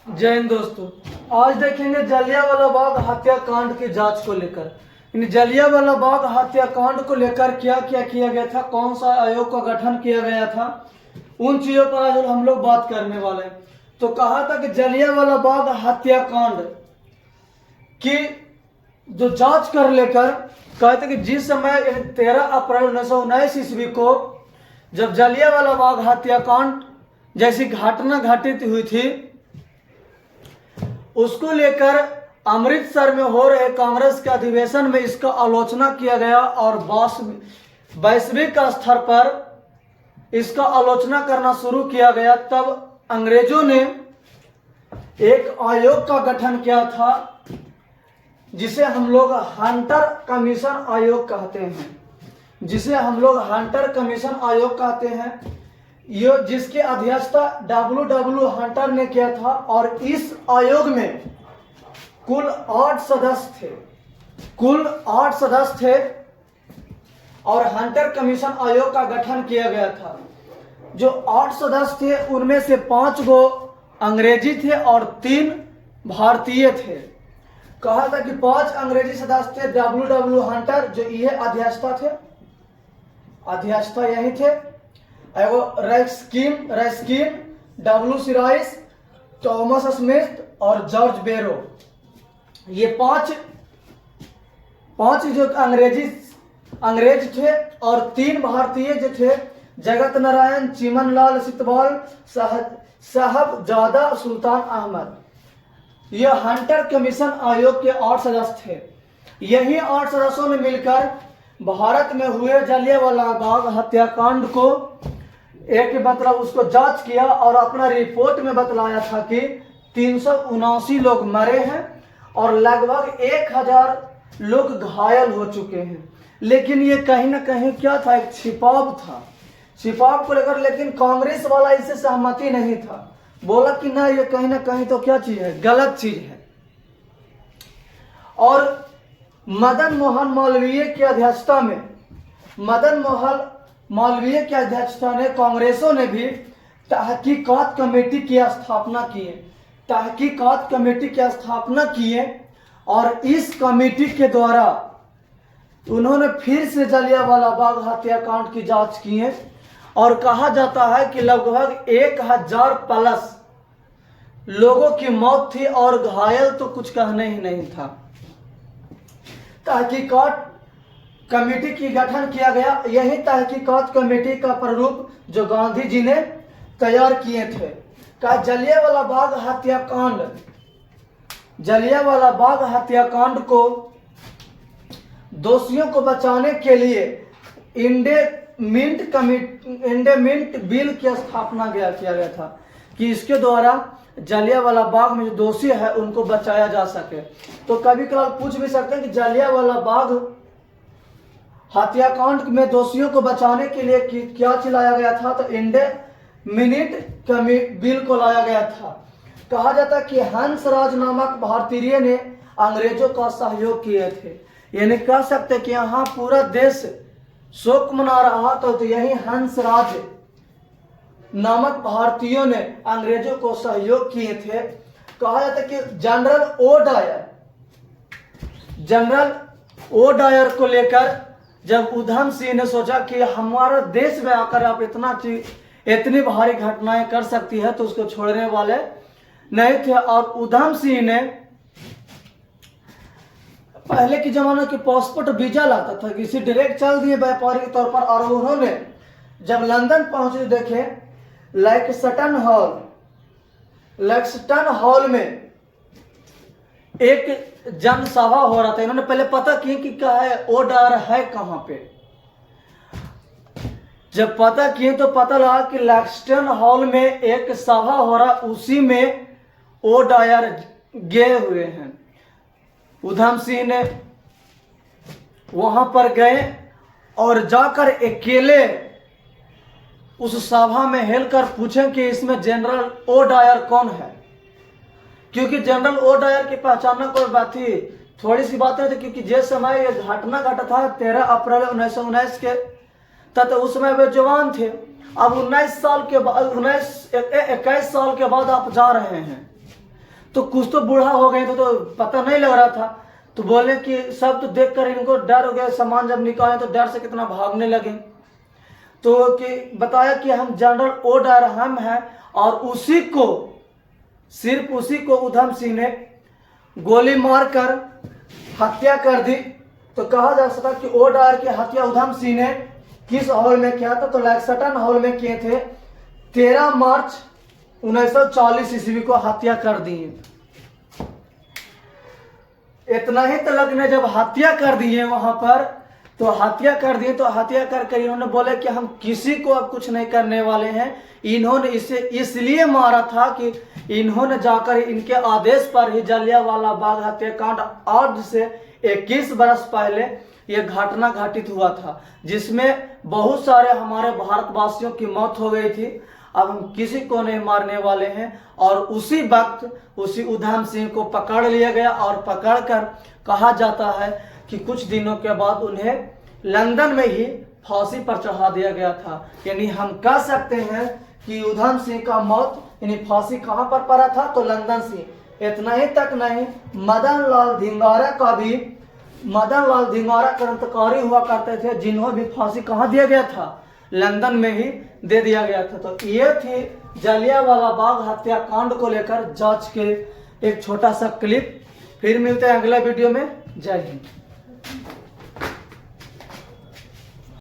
जय हिंद दोस्तों। आज देखेंगे जलियांवाला बाग हत्याकांड की जांच को लेकर। इन जलियांवाला बाग हत्याकांड को लेकर क्या क्या किया गया था, कौन सा आयोग का गठन किया गया था, उन चीजों पर आज हम लोग बात करने वाले हैं। तो कहा था कि जलियांवाला बाग हत्याकांड की जो जांच कर लेकर कहते कि जिस समय 13 अप्रैल 1919 ईस्वी को जब जलियांवाला बाग हत्याकांड जैसी घटना घटित हुई थी, उसको लेकर अमृतसर में हो रहे कांग्रेस के अधिवेशन में इसका आलोचना किया गया और वैश्विक स्तर पर इसका आलोचना करना शुरू किया गया। तब अंग्रेजों ने एक आयोग का गठन किया था जिसे हम लोग हंटर कमीशन आयोग कहते हैं, ये जिसकी अध्यक्षता W हंटर ने किया था। और इस आयोग में कुल 8 सदस्य थे और हंटर कमीशन आयोग का गठन किया गया था। जो 8 सदस्य थे उनमें से 5 गो अंग्रेजी थे और 3 भारतीय थे। कहा था कि 5 अंग्रेजी सदस्य थे, W हंटर जो ये अध्यक्षता यही थे, रैस्किन, W सिराइस, थॉमस स्मिथ और जॉर्ज बेरो। ये पांच जो अंग्रेज थे और 3 भारतीय जो थे, जगत नारायण, चिमनलाल सितवाल, साहबजादा सुल्तान अहमद। यह हंटर कमीशन आयोग के 8 सदस्य थे। यही 8 सदस्यों ने मिलकर भारत में हुए जलियांवाला बाग हत्याकांड को उसको जांच किया और अपना रिपोर्ट में बतलाया था कि 379 लोग मरे हैं और लगभग 1000 लोग घायल हो चुके हैं। लेकिन ये कहीं ना कहीं क्या था, एक छिपाव को लेकर। लेकिन कांग्रेस वाला इससे सहमति नहीं था, बोला कि ना ये कहीं ना कहीं तो क्या चीज है, गलत चीज है। और मदन मोहन मालवीय की अध्यक्षता में कांग्रेसों ने भी तहकीकात कमेटी की स्थापना किए और इस कमेटी के द्वारा उन्होंने फिर से जलियांवाला बाग हत्याकांड की जांच की है। और कहा जाता है कि लगभग 1000 प्लस लोगों की मौत थी और घायल तो कुछ कहने ही नहीं था। तहकीकात कमेटी की गठन किया गया। यही तहकीकात कमेटी का प्रारूप जो गांधी जी ने तैयार किए थे। का जलियांवाला बाग हत्याकांड को दोषियों को बचाने के लिए इंडेमिट बिल की स्थापना किया गया था कि इसके द्वारा जलियांवाला बाग में जो दोषी है उनको बचाया जा सके। तो कभी कभार पूछ भी सकते हैं कि जलियांवाला बाग हत्याकांड में दोषियों को बचाने के लिए क्या चलाया गया था, तो इंडेमिट बिल को लाया गया था। कहा जाता है कि हंसराज नामक भारतीय ने अंग्रेजों का सहयोग किए थे। यानी कह सकते कि यहाँ पूरा देश शोक मना रहा था, तो यही हंसराज नामक भारतीयों ने अंग्रेजों को सहयोग किए थे। कहा जाता है कि जनरल ओ डायर को लेकर जब उधम सिंह ने सोचा कि हमारा देश में आकर आप इतनी भारी घटनाएं कर सकती है, तो उसको छोड़ने वाले नहीं थे। और उधम सिंह ने पहले के जमाने के पासपोर्ट वीजा लाता था, किसी डायरेक्ट चल दिए व्यापारिक तौर पर। और उन्होंने जब लंदन पहुंचे, देखे लैक्सटन हॉल में एक जनसभा हो रहा था। इन्होंने पहले पता किया कि क्या है, ओ डायर है कहां पे। जब पता किए तो पता लगा कि लैक्सटन हॉल में एक सभा हो रहा, उसी में ओ डायर गए हुए हैं। उधम सिंह ने वहां पर गए और जाकर अकेले उस सभा में हिलकर पूछें कि इसमें जनरल ओ डायर कौन है। क्योंकि जनरल ओ डायर की पहचानना कोई बात ही थोड़ी सी बात है, क्योंकि जिस समय ये घटना घटा था 13 अप्रैल 1919 के, तब उस समय वे जवान थे। अब 21 साल के बाद आप जा रहे हैं तो कुछ तो बूढ़ा हो गए तो पता नहीं लग रहा था। तो बोले कि सब तो देखकर इनको डर हो गया, सामान जब निकाले तो डर से कितना भागने लगे। तो कि बताया कि हम जनरल ओ डर हम हैं, और उसी को, सिर्फ उसी को उधम सिंह ने गोली मारकर हत्या कर दी। तो कहा जा सकता कि ओ डर की हत्या उधम सिंह ने किस हॉल में किया था? तो लैक्सटन हॉल में किए थे। 13 मार्च 1940 ईस्वी को हत्या कर दी। इतना ही तलक ने जब हत्या कर दी है वहां पर, तो हत्या कर दिए, तो हत्या करके इन्होंने बोले कि हम किसी को अब कुछ नहीं करने वाले हैं। इन्होंने इसे इसलिए मारा था कि इन्होंने जाकर इनके आदेश पर ही जलियांवाला बाग हत्याकांड आज से 21 बरस पहले यह घटना घटित हुआ था, जिसमें बहुत सारे हमारे भारतवासियों की मौत हो गई थी। अब हम किसी को नहीं मारने वाले हैं। और उसी वक्त उसी उधम सिंह को पकड़ लिया गया, और पकड़कर कहा जाता है कि कुछ दिनों के बाद उन्हें लंदन में ही फांसी पर चढ़ा दिया गया था। यानी हम कह सकते हैं कि उधम सिंह का मौत यानी फांसी कहाँ पर पड़ा था? तो लंदन से। इतना ही तक नहीं, मदन लाल धिंगारा क्रांतिकारी हुआ करते थे, जिन्हों भी फांसी कहाँ दिया गया था? लंदन में ही दे दिया गया था। तो ये थी जलियांवाला बाग हत्याकांड को लेकर जांच के एक छोटा सा क्लिप। फिर मिलते हैं अगले वीडियो में। जय हिंद।